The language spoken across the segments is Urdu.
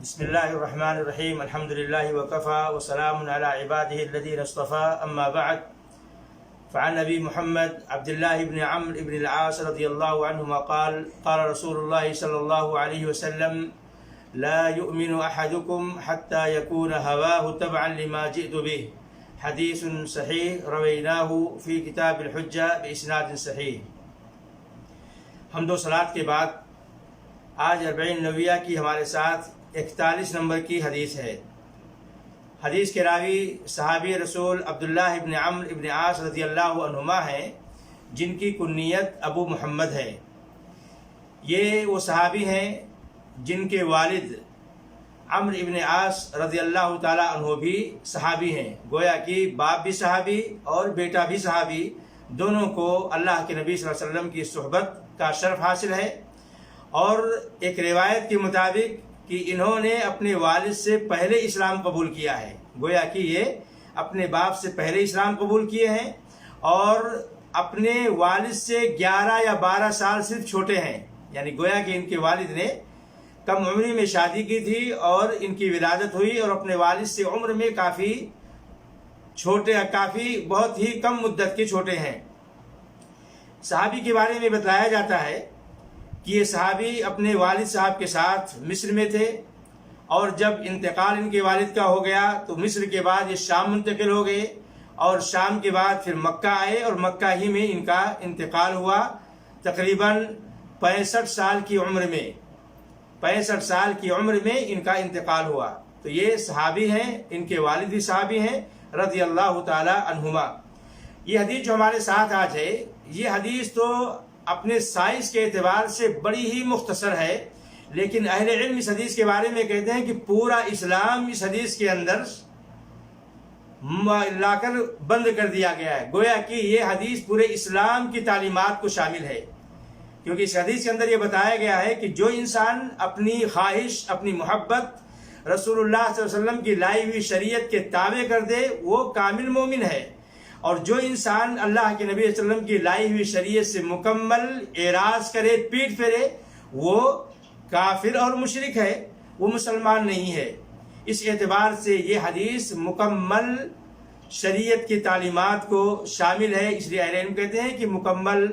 بسم الله الرحمن الرحيم. الحمد لله وكفى وسلام على عباده الذين اصطفى. أما بعد، فعن أبي محمد عبد الله بن عمرو بن العاص رضي الله عنهما قال قال رسول الله صلى الله عليه وسلم: لا يؤمن أحدكم حتى يكون هواه تبعا لما جئت به. حديث صحيح رويناه في كتاب الحجة بإسناد صحيح. حمد و صلات کے بعد آج اربعین نویہ کی ہمارے ساتھ 41 نمبر کی حدیث ہے۔ حدیث کے راوی صحابی رسول عبداللہ ابن عمرو ابن عاص رضی اللہ عنہما ہیں، جن کی کنیت ابو محمد ہے۔ یہ وہ صحابی ہیں جن کے والد عمرو ابن عاص رضی اللہ تعالی عنہ بھی صحابی ہیں، گویا کہ باپ بھی صحابی اور بیٹا بھی صحابی، دونوں کو اللہ کے نبی صلی اللہ علیہ وسلم کی صحبت کا شرف حاصل ہے۔ اور ایک روایت کے مطابق کہ انہوں نے اپنے والد سے پہلے اسلام قبول کیا ہے، گویا کہ یہ اپنے باپ سے پہلے اسلام قبول کیے ہیں اور اپنے والد سے 11 یا 12 سال صرف چھوٹے ہیں، یعنی گویا کہ ان کے والد نے کم عمری میں شادی کی تھی اور ان کی ولادت ہوئی اور اپنے والد سے عمر میں کافی بہت ہی کم مدت کے چھوٹے ہیں۔ صحابی کے بارے میں بتایا جاتا ہے کہ یہ صحابی اپنے والد صاحب کے ساتھ مصر میں تھے، اور جب انتقال ان کے والد کا ہو گیا تو مصر کے بعد یہ شام منتقل ہو گئے، اور شام کے بعد پھر مکہ آئے اور مکہ ہی میں ان کا انتقال ہوا تقریباً 65 سال کی عمر میں۔ 65 سال کی عمر میں ان کا انتقال ہوا۔ تو یہ صحابی ہیں، ان کے والد بھی صحابی ہیں رضی اللہ تعالی عنہما۔ یہ حدیث جو ہمارے ساتھ آج ہے، یہ حدیث تو اپنے سائز کے اعتبار سے بڑی ہی مختصر ہے، لیکن اہل علم اس حدیث کے بارے میں کہتے ہیں کہ پورا اسلام اس حدیث کے اندر لا کر بند کر دیا گیا ہے، گویا کہ یہ حدیث پورے اسلام کی تعلیمات کو شامل ہے، کیونکہ اس حدیث کے اندر یہ بتایا گیا ہے کہ جو انسان اپنی خواہش، اپنی محبت رسول اللہ صلی اللہ علیہ وسلم کی لائی ہوئی شریعت کے تابع کر دے وہ کامل مومن ہے، اور جو انسان اللہ کے نبی صلی اللہ علیہ وسلم کی لائی ہوئی شریعت سے مکمل اعراض کرے، پیٹ پھیرے، وہ کافر اور مشرک ہے، وہ مسلمان نہیں ہے۔ اس اعتبار سے یہ حدیث مکمل شریعت کی تعلیمات کو شامل ہے، اس لیے اہل علم کہتے ہیں کہ مکمل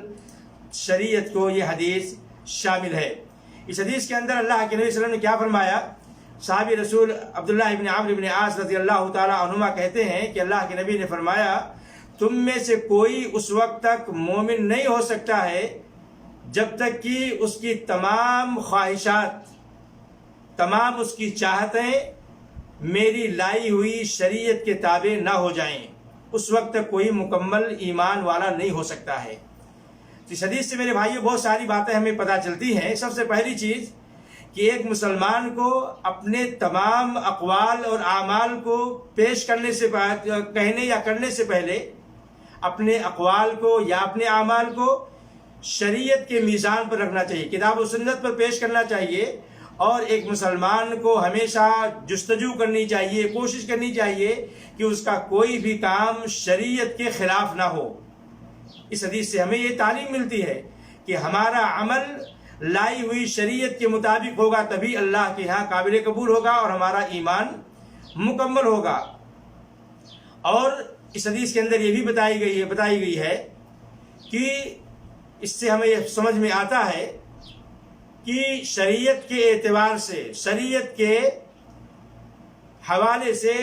شریعت کو یہ حدیث شامل ہے۔ اس حدیث کے اندر اللہ کے نبی صلی اللہ علیہ وسلم نے کیا فرمایا؟ صحابی رسول عبداللہ ابن عمرو ابن عاص رضی اللہ تعالی عنہما کہتے ہیں کہ اللہ کے نبی نے فرمایا، تم میں سے کوئی اس وقت تک مومن نہیں ہو سکتا ہے جب تک کہ اس کی تمام خواہشات، تمام اس کی چاہتیں میری لائی ہوئی شریعت کے تابع نہ ہو جائیں، اس وقت تک کوئی مکمل ایمان والا نہیں ہو سکتا ہے۔ اس حدیث سے میرے بھائیو بہت ساری باتیں ہمیں پتہ چلتی ہیں۔ سب سے پہلی چیز کہ ایک مسلمان کو اپنے تمام اقوال اور اعمال کو پیش کرنے سے کہنے یا کرنے سے پہلے اپنے اقوال کو یا اپنے اعمال کو شریعت کے میزان پر رکھنا چاہیے، کتاب و سنت پر پیش کرنا چاہیے، اور ایک مسلمان کو ہمیشہ جستجو کرنی چاہیے، کوشش کرنی چاہیے کہ اس کا کوئی بھی کام شریعت کے خلاف نہ ہو۔ اس حدیث سے ہمیں یہ تعلیم ملتی ہے کہ ہمارا عمل لائی ہوئی شریعت کے مطابق ہوگا، تبھی اللہ کے ہاں قابل قبول ہوگا اور ہمارا ایمان مکمل ہوگا۔ اور اس حدیث کے اندر یہ بھی بتائی گئی ہے کہ اس سے ہمیں یہ سمجھ میں آتا ہے کہ شریعت کے اعتبار سے، شریعت کے حوالے سے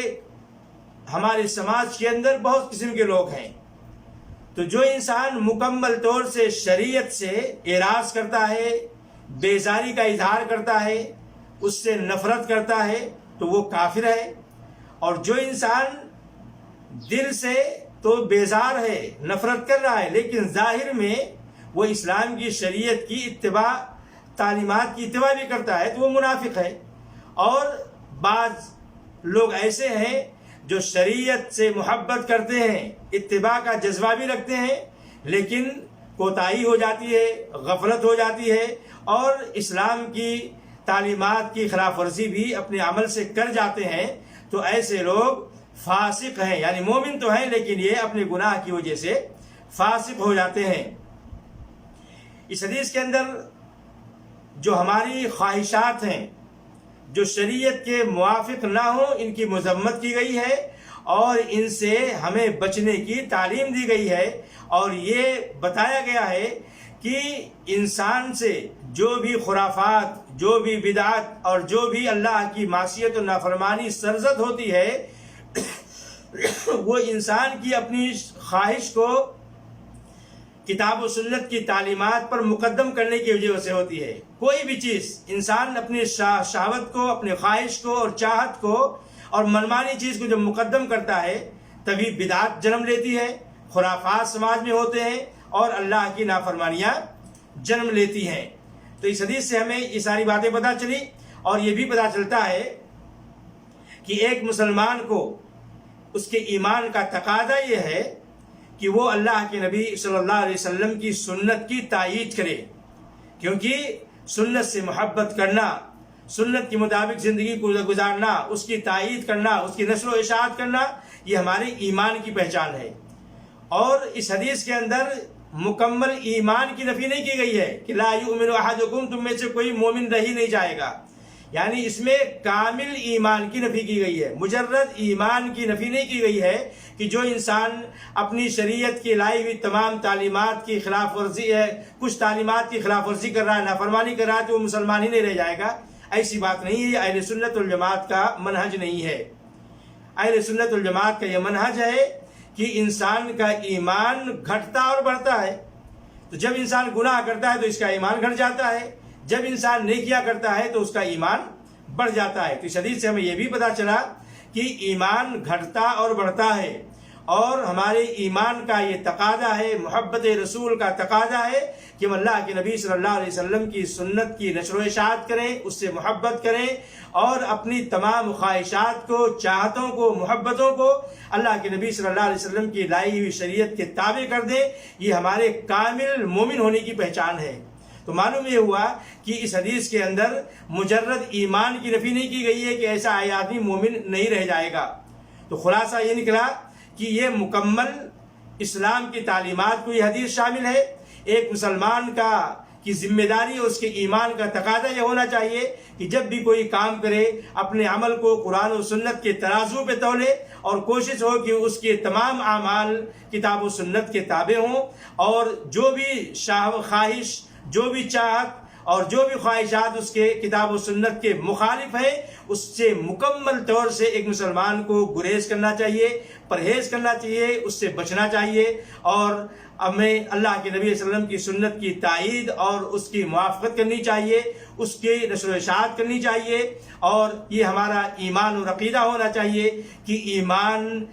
ہمارے سماج کے اندر بہت قسم کے لوگ ہیں۔ تو جو انسان مکمل طور سے شریعت سے اعراض کرتا ہے، بیزاری کا اظہار کرتا ہے، اس سے نفرت کرتا ہے، تو وہ کافر ہے۔ اور جو انسان دل سے تو بیزار ہے، نفرت کر رہا ہے، لیکن ظاہر میں وہ اسلام کی شریعت کی اتباع، تعلیمات کی اتباع بھی کرتا ہے، تو وہ منافق ہے۔ اور بعض لوگ ایسے ہیں جو شریعت سے محبت کرتے ہیں، اتباع کا جذبہ بھی رکھتے ہیں، لیکن کوتاہی ہو جاتی ہے، غفلت ہو جاتی ہے، اور اسلام کی تعلیمات کی خلاف ورزی بھی اپنے عمل سے کر جاتے ہیں۔ تو ایسے لوگ فاسق ہیں، یعنی مومن تو ہیں لیکن یہ اپنے گناہ کی وجہ سے فاسق ہو جاتے ہیں۔ اس حدیث کے اندر جو ہماری خواہشات ہیں، جو شریعت کے موافق نہ ہوں ان کی مذمت کی گئی ہے اور ان سے ہمیں بچنے کی تعلیم دی گئی ہے، اور یہ بتایا گیا ہے کہ انسان سے جو بھی خرافات، جو بھی بدعت اور جو بھی اللہ کی معصیت و نافرمانی سرزد ہوتی ہے وہ انسان کی اپنی خواہش کو کتاب و سنت کی تعلیمات پر مقدم کرنے کی وجہ سے ہوتی ہے۔ کوئی بھی چیز انسان اپنی شہوت کو، اپنی خواہش کو اور چاہت کو اور منمانی چیز کو جب مقدم کرتا ہے تبھی بدعت جنم لیتی ہے، خرافات سماج میں ہوتے ہیں اور اللہ کی نافرمانیاں جنم لیتی ہیں۔ تو اس حدیث سے ہمیں یہ ساری باتیں پتہ چلی، اور یہ بھی پتہ چلتا ہے کہ ایک مسلمان کو اس کے ایمان کا تقاضا یہ ہے کہ وہ اللہ کے نبی صلی اللہ علیہ وسلم کی سنت کی تائید کرے، کیونکہ سنت سے محبت کرنا، سنت کے مطابق زندگی کو گزارنا، اس کی تائید کرنا، اس کی نشر و اشاعت کرنا، یہ ہمارے ایمان کی پہچان ہے۔ اور اس حدیث کے اندر مکمل ایمان کی نفی نہیں کی گئی ہے کہ لا یؤمن احدکم، تم میں سے کوئی مومن رہ ہی نہیں جائے گا، یعنی اس میں کامل ایمان کی نفی کی گئی ہے، مجرد ایمان کی نفی نہیں کی گئی ہے کہ جو انسان اپنی شریعت کی لائی ہوئی تمام تعلیمات کی خلاف ورزی ہے، کچھ تعلیمات کی خلاف ورزی کر رہا ہے، نافرمانی کر رہا ہے، تو وہ مسلمان ہی نہیں رہ جائے گا۔ ایسی بات نہیں ہے، یہ اہل سنت والجماعت کا منہج نہیں ہے۔ اہل سنت والجماعت کا یہ منہج ہے کہ انسان کا ایمان گھٹتا اور بڑھتا ہے۔ تو جب انسان گناہ کرتا ہے تو اس کا ایمان گھٹ جاتا ہے، جب انسان نیکیاں کرتا ہے تو اس کا ایمان بڑھ جاتا ہے۔ تو اس حدیث سے ہمیں یہ بھی پتہ چلا کہ ایمان گھٹتا اور بڑھتا ہے، اور ہمارے ایمان کا یہ تقاضا ہے، محبت رسول کا تقاضا ہے کہ ہم اللہ کے نبی صلی اللہ علیہ وسلم کی سنت کی نشر و اشاعت کریں، اس سے محبت کریں، اور اپنی تمام خواہشات کو، چاہتوں کو، محبتوں کو اللہ کے نبی صلی اللہ علیہ وسلم کی لائی ہوئی شریعت کے تابع کر دیں۔ یہ ہمارے کامل مومن ہونے کی پہچان ہے۔ تو معلوم یہ ہوا کہ اس حدیث کے اندر مجرد ایمان کی نفی نہیں کی گئی ہے کہ ایسا آدمی مومن نہیں رہ جائے گا۔ تو خلاصہ یہ نکلا کہ یہ مکمل اسلام کی تعلیمات کو یہ حدیث شامل ہے۔ ایک مسلمان کی ذمہ داری اور اس کے ایمان کا تقاضا یہ ہونا چاہیے کہ جب بھی کوئی کام کرے اپنے عمل کو قرآن و سنت کے ترازو پہ تولے، اور کوشش ہو کہ اس کے تمام اعمال کتاب و سنت کے تابع ہوں، اور جو بھی خواہش، جو بھی چاہت اور جو بھی خواہشات اس کے کتاب و سنت کے مخالف ہے، اس سے مکمل طور سے ایک مسلمان کو گریز کرنا چاہیے، پرہیز کرنا چاہیے، اس سے بچنا چاہیے، اور ہمیں اللہ کے نبی صلی اللہ علیہ وسلم کی سنت کی تائید اور اس کی موافقت کرنی چاہیے، اس کی نشر و اشاعت کرنی چاہیے۔ اور یہ ہمارا ایمان اور عقیدہ ہونا چاہیے کہ ایمان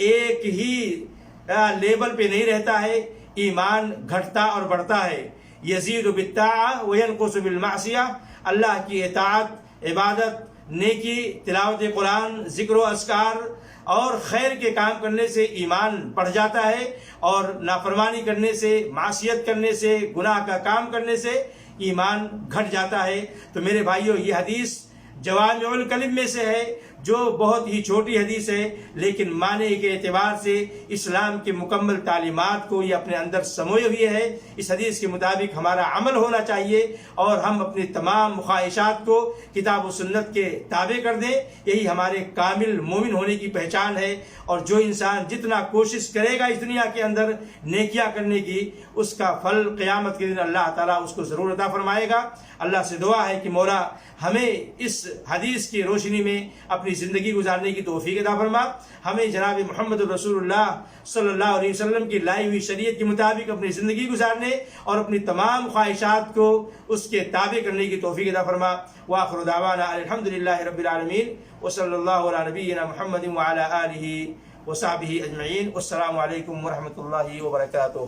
ایک ہی لیول پہ نہیں رہتا ہے، ایمان گھٹتا اور بڑھتا ہے۔ یزید بالطاعہ وینقص بالمعصیہ، اللہ کی اطاعت، عبادت، نیکی، تلاوت قرآن، ذکر و اذکار اور خیر کے کام کرنے سے ایمان بڑھ جاتا ہے، اور نافرمانی کرنے سے، معصیت کرنے سے، گناہ کا کام کرنے سے ایمان گھٹ جاتا ہے۔ تو میرے بھائیوں، یہ حدیث جوامع الکلم میں سے ہے، جو بہت ہی چھوٹی حدیث ہے، لیکن معنی کے اعتبار سے اسلام کی مکمل تعلیمات کو یہ اپنے اندر سموئے ہوئے ہے۔ اس حدیث کے مطابق ہمارا عمل ہونا چاہیے، اور ہم اپنی تمام خواہشات کو کتاب و سنت کے تابع کر دیں۔ یہی ہمارے کامل مومن ہونے کی پہچان ہے۔ اور جو انسان جتنا کوشش کرے گا اس دنیا کے اندر نیکیاں کرنے کی، اس کا پھل قیامت کے دن اللہ تعالیٰ اس کو ضرور عطا فرمائے گا۔ اللہ سے دعا ہے کہ مولا ہمیں اس حدیث کی روشنی میں اپنی زندگی گزارنے کی توفیق عطا فرما، ہمیں جناب محمد رسول اللہ صلی اللہ علیہ وسلم کی لائی ہوئی شریعت کے مطابق اپنی زندگی گزارنے اور اپنی تمام خواہشات کو اس کے تابع کرنے کی توفیق عطا فرما۔ وآخر دعوانا الحمدللہ رب العالمین، وصلی اللہ علی نبینا محمد وعلی آلہ وصحبہ اجمعین۔ والسلام علیکم ورحمۃ اللہ وبرکاتہ۔